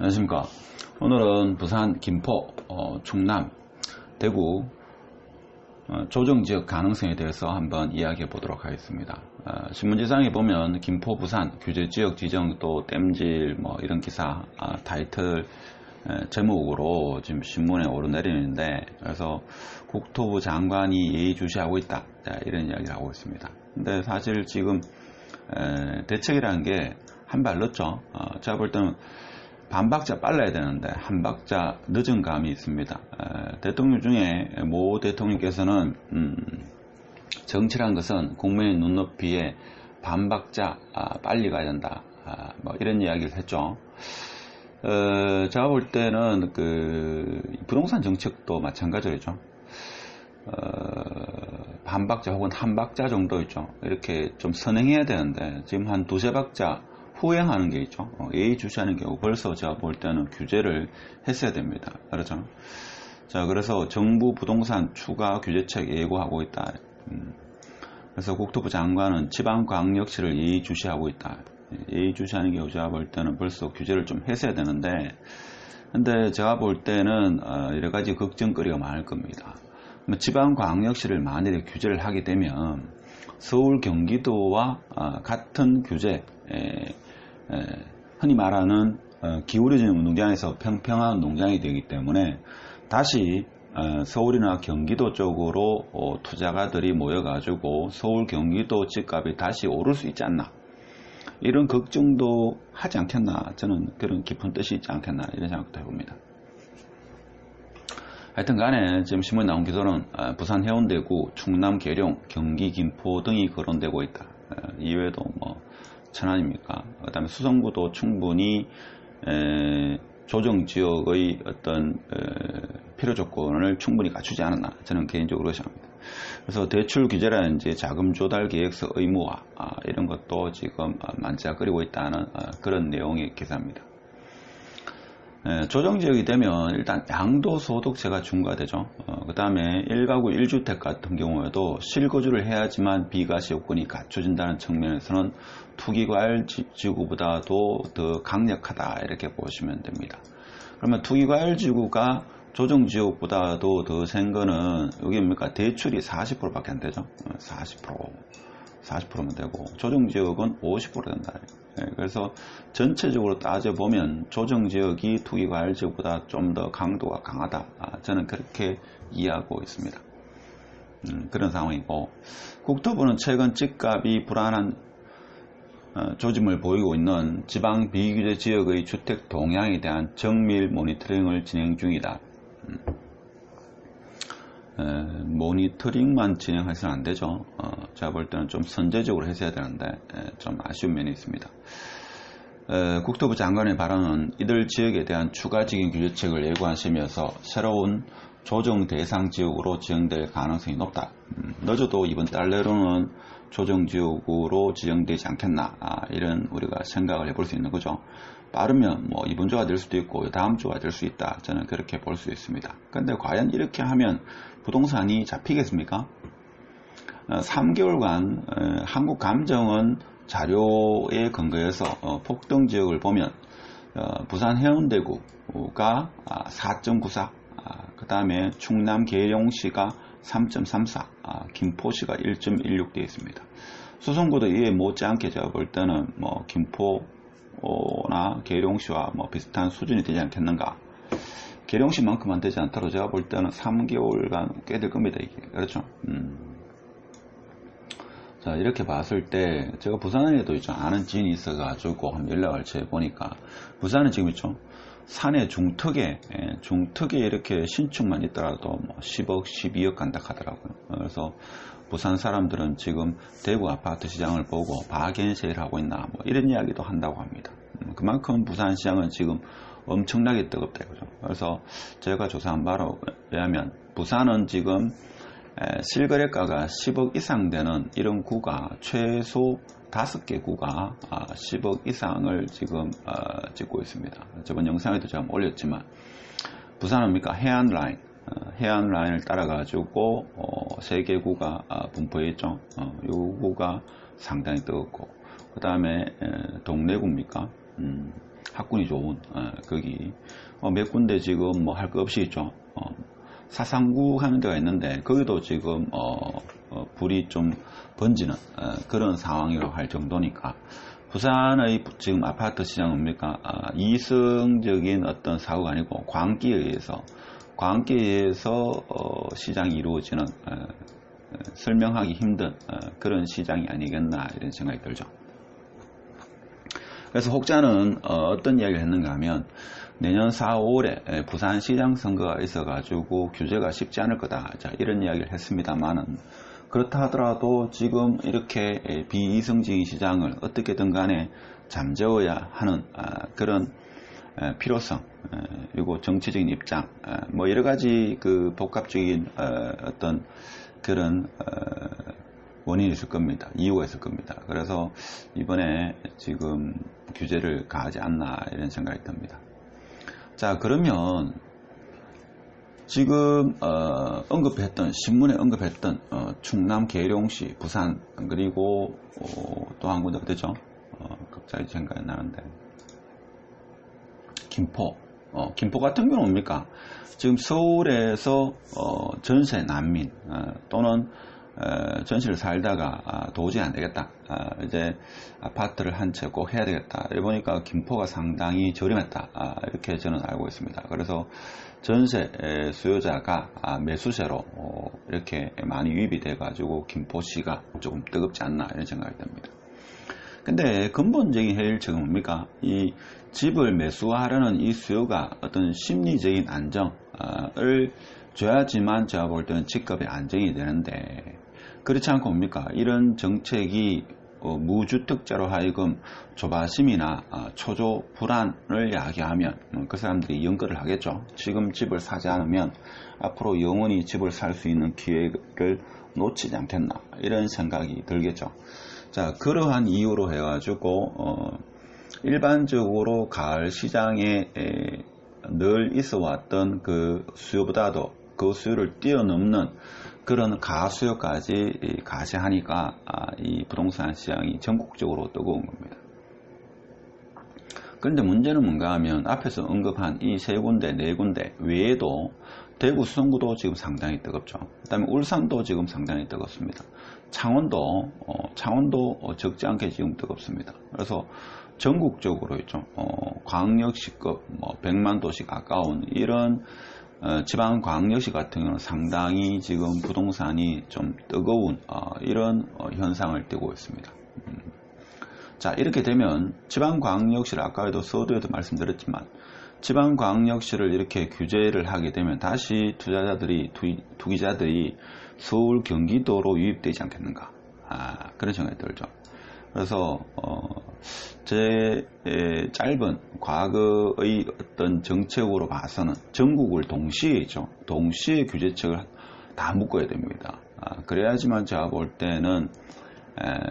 안녕하십니까. 오늘은 부산, 김포, 충남, 대구 조정지역 가능성에 대해서 한번 이야기해 보도록 하겠습니다. 신문지상에 보면 김포, 부산 규제지역 지정 또 땜질 이런 기사 타이틀 제목으로 지금 신문에 오르내리는데, 그래서 국토부 장관이 예의주시하고 있다, 이런 이야기를 하고 있습니다. 근데 사실 지금 대책이라는 게 한 발 늦죠. 제가 볼 때는 반박자 빨라야 되는데 한 박자 늦은 감이 있습니다. 대통령 중에 모 대통령께서는 정치란 것은 국민의 눈높이에 반박자 빨리 가야 된다, 이런 이야기를 했죠. 제가 볼 때는 부동산 정책도 마찬가지죠. 반박자 혹은 한 박자 정도 있죠. 이렇게 좀 선행해야 되는데 지금 한 두세 박자 후행하는 게 있죠. 예의주시하는 경우 벌써 제가 볼 때는 규제를 했어야 됩니다. 그렇죠? 자, 그래서 정부 부동산 추가 규제책 예고하고 있다. 그래서 국토부 장관은 지방광역시를 예의주시하고 있다. 예의주시하는 경우 제가 볼 때는 벌써 규제를 좀 했어야 되는데, 근데 제가 볼 때는 여러 가지 걱정거리가 많을 겁니다. 지방광역시를 만일에 규제를 하게 되면 서울, 경기도와 같은 규제, 흔히 말하는 기울어진 운동장에서 평평한 운동장이 되기 때문에 다시 서울이나 경기도 쪽으로 투자가들이 모여가지고 서울, 경기도 집값이 다시 오를 수 있지 않나, 이런 걱정도 하지 않겠나, 저는 그런 깊은 뜻이 있지 않겠나, 이런 생각도 해봅니다. 하여튼 간에 지금 신문에 나온 기사는 부산 해운대구, 충남 계룡, 경기 김포 등이 거론되고 있다. 이외에도 천안입니까? 그 다음에 수성구도 충분히 조정지역의 어떤 필요 조건을 충분히 갖추지 않았나, 저는 개인적으로 생각합니다. 그래서 대출 규제라든지 자금 조달 계획서 의무화, 이런 것도 지금 만지작거리고 있다는 그런 내용의 기사입니다. 조정지역이 되면 일단 양도소득세가 중과되죠. 그 다음에 1가구 1주택 같은 경우에도 실거주를 해야지만 비과세 요건이 갖춰진다는 측면에서는 투기과열지구보다도 더 강력하다, 이렇게 보시면 됩니다. 그러면 투기과열지구가 조정지역보다도 더 센 거는 여기 뭡니까? 대출이 40%밖에 안 되죠. 40%면 되고 조정지역은 50% 된다. 그래서 전체적으로 따져보면 조정지역이 투기과열지역보다 좀 더 강도가 강하다, 저는 그렇게 이해하고 있습니다. 그런 상황이고, 국토부는 최근 집값이 불안한 조짐을 보이고 있는 지방 비규제 지역의 주택 동향에 대한 정밀 모니터링을 진행 중이다. 모니터링만 진행해서는 안 되죠. 제가 볼 때는 좀 선제적으로 했어야 되는데 좀 아쉬운 면이 있습니다. 국토부 장관의 발언은 이들 지역에 대한 추가적인 규제책을 예고하시면서 새로운 조정 대상 지역으로 지정될 가능성이 높다. 늦어도 이번 달 내로는 조정 지역으로 지정되지 않겠나, 이런 우리가 생각을 해볼 수 있는 거죠. 빠르면 이번 주가 될 수도 있고 다음 주가 될 수 있다, 저는 그렇게 볼 수 있습니다. 근데 과연 이렇게 하면 부동산이 잡히겠습니까? 3개월간 한국감정원 자료에 근거해서 폭등 지역을 보면 부산 해운대구가 4.94, 그 다음에 충남 계룡시가 3.34, 김포시가 1.16 되어 있습니다. 수성구도 이에 못지않게 제가 볼 때는 김포나 계룡시와 비슷한 수준이 되지 않겠는가. 계룡시만큼은 되지 않더라도 제가 볼 때는 3개월간 꽤 될 겁니다, 이게. 그렇죠? 자, 이렇게 봤을 때 제가 부산에도 있죠. 아는 지인이 있어가지고 한번 연락을 해보니까 부산은 지금 있죠. 산의 중턱에 이렇게 신축만 있더라도 10억, 12억 간다 하더라고요. 그래서 부산 사람들은 지금 대구 아파트 시장을 보고 바겐세일 하고 있나, 이런 이야기도 한다고 합니다. 그만큼 부산 시장은 지금 엄청나게 뜨겁다, 그죠? 그래서 제가 조사한 바로 의하면 부산은 지금 실거래가가 10억 이상 되는 이런 구가 최소 5개 구가 10억 이상을 지금 찍고 있습니다. 저번 영상에도 제가 올렸지만 부산은 뭡니까? 해안라인, 해안라인을 따라가지고 3개 구가 분포해 있죠. 요 구가 상당히 뜨겁고, 그 다음에 동래구입니까? 학군이 좋은 거기 몇 군데 지금 뭐 할 거 없이 있죠. 사상구 하는 데가 있는데 거기도 지금 불이 좀 번지는 그런 상황이라고 할 정도니까 부산의 지금 아파트 시장은 뭡니까? 이성적인 어떤 사고가 아니고 광기에 의해서 시장이 이루어지는 설명하기 힘든 그런 시장이 아니겠나 이런 생각이 들죠. 그래서 혹자는 어떤 이야기를 했는가 하면 내년 4, 5월에 부산시장 선거가 있어가지고 규제가 쉽지 않을 거다. 자, 이런 이야기를 했습니다만은 그렇다 하더라도 지금 이렇게 비이성적인 시장을 어떻게든 간에 잠재워야 하는 그런 필요성, 그리고 정치적인 입장, 뭐 여러 가지 그 복합적인 어떤 그런 원인이 있을 겁니다. 이유가 있을 겁니다. 그래서 이번에 지금 규제를 가하지 않나 이런 생각이 듭니다. 자, 그러면 지금 언급했던 신문에 언급했던 충남 계룡시, 부산, 그리고 또 한 군데 어디죠? 갑자기 생각이 나는데 김포 같은 경우는 뭡니까? 지금 서울에서 전세 난민 또는 전시를 살다가 도저히 안 되겠다. 이제 아파트를 한 채 꼭 해야 되겠다. 이래 보니까 김포가 상당히 저렴했다. 이렇게 저는 알고 있습니다. 그래서 전세 수요자가 매수세로 이렇게 많이 유입이 돼가지고 김포시가 조금 뜨겁지 않나 이런 생각이 듭니다. 근데 근본적인 해일책은 뭡니까? 이 집을 매수하려는 이 수요가 어떤 심리적인 안정을 줘야지만 제가 볼 때는 집값이 안정이 되는데 그렇지 않고 뭡니까? 이런 정책이 무주택자로 하여금 조바심이나 초조 불안을 야기하면 그 사람들이 연끌을 하겠죠. 지금 집을 사지 않으면 앞으로 영원히 집을 살 수 있는 기회를 놓치지 않겠나 이런 생각이 들겠죠. 자, 그러한 이유로 해가지고 일반적으로 가을 시장에 늘 있어 왔던 그 수요보다도 그 수요를 뛰어넘는 그런 가수요까지 가세하니까 이 부동산 시장이 전국적으로 뜨거운 겁니다. 그런데 문제는 뭔가 하면 앞에서 언급한 이 세 군데, 네 군데 외에도 대구, 수성구도 지금 상당히 뜨겁죠. 그 다음에 울산도 지금 상당히 뜨겁습니다. 창원도 적지 않게 지금 뜨겁습니다. 그래서 전국적으로 있죠. 광역시급 100만 도시 가까운 이런 지방광역시 같은 경우는 상당히 지금 부동산이 좀 뜨거운 이런 현상을 띠고 있습니다. 자, 이렇게 되면 지방광역시를 아까도 서두에도 말씀드렸지만 지방광역시를 이렇게 규제를 하게 되면 다시 투기자들이 서울, 경기도로 유입되지 않겠는가 그런 생각이 들죠. 그래서 제 짧은 과거의 어떤 정책으로 봐서는 전국을 동시에 규제책을 다 묶어야 됩니다. 그래야지만 제가 볼 때는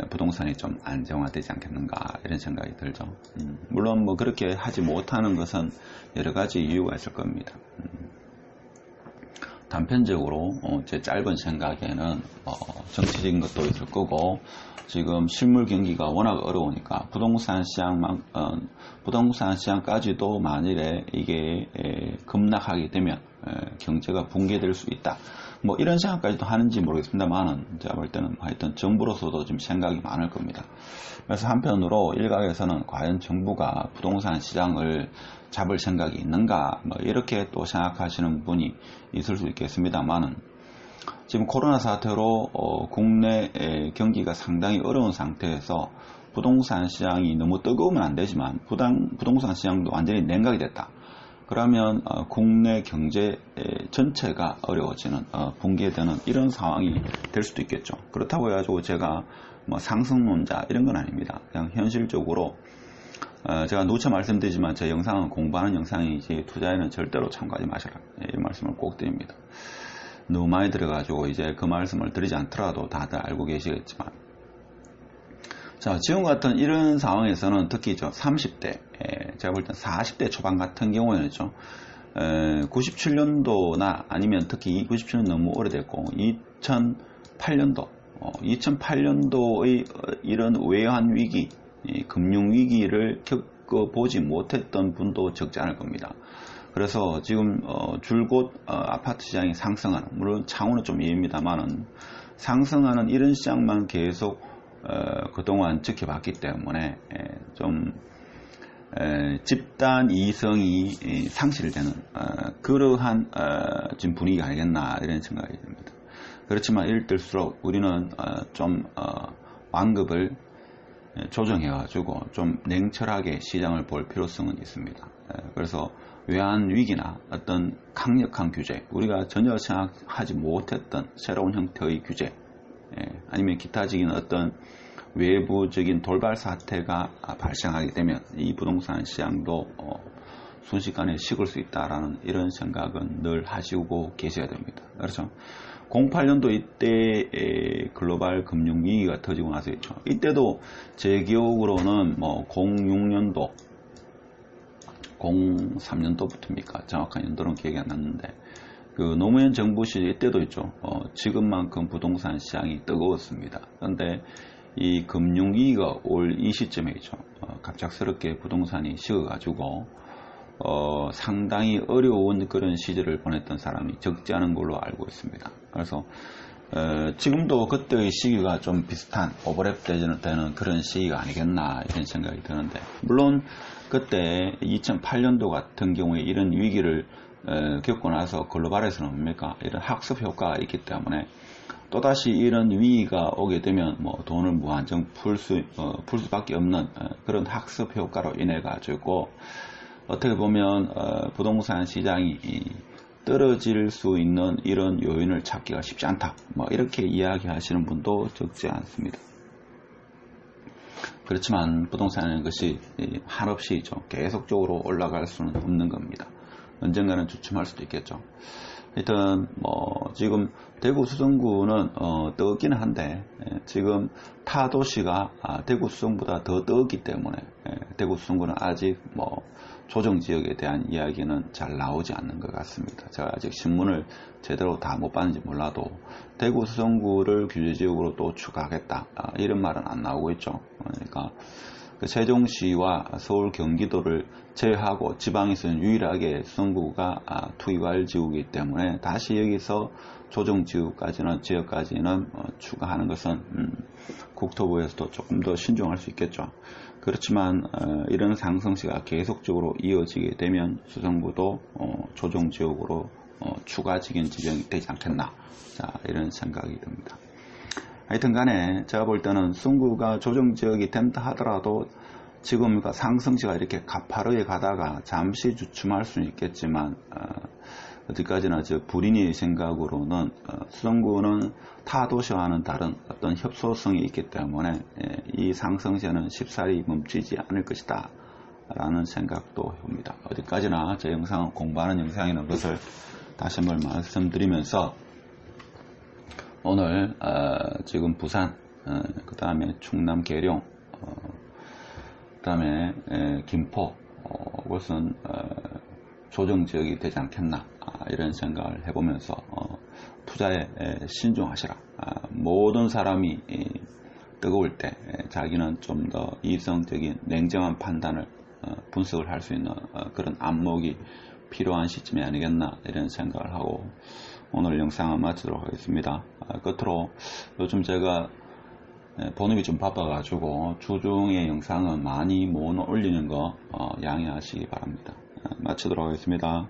부동산이 좀 안정화되지 않겠는가 이런 생각이 들죠. 물론 뭐 그렇게 하지 못하는 것은 여러 가지 이유가 있을 겁니다. 단편적으로 제 짧은 생각에는 정치적인 것도 있을 거고 지금 실물 경기가 워낙 어려우니까 부동산 시장까지도 만일에 이게 급락하게 되면 경제가 붕괴될 수 있다. 뭐 이런 생각까지도 하는지 모르겠습니다만은 제가 볼 때는 하여튼 정부로서도 좀 생각이 많을 겁니다. 그래서 한편으로 일각에서는 과연 정부가 부동산 시장을 잡을 생각이 있는가 뭐 이렇게 또 생각하시는 분이 있을 수 있겠습니다만은 지금 코로나 사태로 국내 경기가 상당히 어려운 상태에서 부동산 시장이 너무 뜨거우면 안 되지만 부동산 시장도 완전히 냉각이 됐다. 그러면 국내 경제 전체가 어려워지는 붕괴되는 이런 상황이 될 수도 있겠죠. 그렇다고 해가지고 제가 뭐 상승론자 이런 건 아닙니다. 그냥 현실적으로 제가 누차 말씀드리지만 제 영상은 공부하는 영상이지 투자에는 절대로 참고하지 마시라 이 말씀을 꼭 드립니다. 너무 많이 들어가지고 이제 그 말씀을 드리지 않더라도 다들 알고 계시겠지만 자, 지금 같은 이런 상황에서는 특히 30대 제가 볼 땐 40대 초반 같은 경우에는 97년도나 아니면 특히 97년 너무 오래됐고 2008년도의 이런 외환 위기, 금융 위기를 겪어보지 못했던 분도 적지 않을 겁니다. 그래서 지금 줄곧 아파트 시장이 상승하는, 물론 창호는 좀 이해입니다만은 상승하는 이런 시장만 계속 그동안 지켜봤기 때문에 좀 집단 이성이 상실되는 그러한 지금 분위기가 아니겠나 이런 생각이 듭니다. 그렇지만 이럴 때일수록 우리는 좀 완급을 조정해가지고 좀 냉철하게 시장을 볼 필요성은 있습니다. 그래서 외환위기나 어떤 강력한 규제, 우리가 전혀 생각하지 못했던 새로운 형태의 규제, 아니면 기타적인 어떤 외부적인 돌발 사태가 발생하게 되면 이 부동산 시장도 순식간에 식을 수 있다라는 이런 생각은 늘 하시고 계셔야 됩니다. 그렇죠? 08년도 이때 글로벌 금융위기가 터지고 나서 있죠. 이때도 제 기억으로는 뭐 06년도 03년도부터입니까? 정확한 연도는 기억이 안 났는데 그 노무현 정부 시절 이때도 있죠. 지금만큼 부동산 시장이 뜨거웠습니다. 그런데 이 금융위기가 올 이 시점에 있죠. 갑작스럽게 부동산이 식어가지고 상당히 어려운 그런 시절을 보냈던 사람이 적지 않은 걸로 알고 있습니다. 그래서 지금도 그때의 시기가 좀 비슷한 오버랩되는 그런 시기가 아니겠나 이런 생각이 드는데, 물론 그때 2008년도 같은 경우에 이런 위기를 겪고 나서 글로벌에서는 뭡니까? 이런 학습 효과가 있기 때문에 또다시 이런 위기가 오게 되면 뭐 돈을 무한정 풀 수밖에 없는 그런 학습 효과로 인해 가지고 어떻게 보면 부동산 시장이 떨어질 수 있는 이런 요인을 찾기가 쉽지 않다, 뭐 이렇게 이야기하시는 분도 적지 않습니다. 그렇지만 부동산이라는 것이 한없이 계속적으로 올라갈 수는 없는 겁니다. 언젠가는 주춤할 수도 있겠죠. 하여튼 뭐 지금 대구 수성구는 뜨겁기는 한데 지금 타 도시가 대구 수성보다 더 뜨겁기 때문에 대구 수성구는 아직 뭐 조정 지역에 대한 이야기는 잘 나오지 않는 것 같습니다. 제가 아직 신문을 제대로 다 못 봤는지 몰라도 대구 수성구를 규제지역으로 또 추가하겠다 이런 말은 안 나오고 있죠. 그러니까 그 세종시와 서울 경기도를 제외하고 지방에서는 유일하게 수성구가 투기과열 지구이기 때문에 다시 여기서 조정 지역까지는 추가하는 것은 국토부에서도 조금 더 신중할 수 있겠죠. 그렇지만 이런 상승세가 계속적으로 이어지게 되면 수성구도 조정 지역으로 추가적인 지정이 되지 않겠나, 자 이런 생각이 듭니다. 하여튼 간에 제가 볼 때는 수성구가 조정지역이 된다 하더라도 지금 상승세가 이렇게 가파르게 가다가 잠시 주춤할 수는 있겠지만 어디까지나 불인의 생각으로는 수성구는 타 도시와는 다른 어떤 협소성이 있기 때문에 이 상승세는 쉽사리 멈추지 않을 것이다 라는 생각도 해봅니다. 어디까지나 제 영상은 공부하는 영상이라는 것을 다시 한번 말씀드리면서 오늘 지금 부산, 그 다음에 충남 계룡, 그 다음에 김포, 이것은 조정지역이 되지 않겠나 이런 생각을 해보면서 투자에 신중하시라. 모든 사람이 뜨거울 때 자기는 좀 더 이성적인 냉정한 판단을 분석을 할 수 있는 그런 안목이 필요한 시점이 아니겠나 이런 생각을 하고 오늘 영상을 마치도록 하겠습니다. 끝으로 요즘 제가 본업이 좀 바빠가지고 주중에 영상은 많이 못 올리는 거 양해하시기 바랍니다. 마치도록 하겠습니다.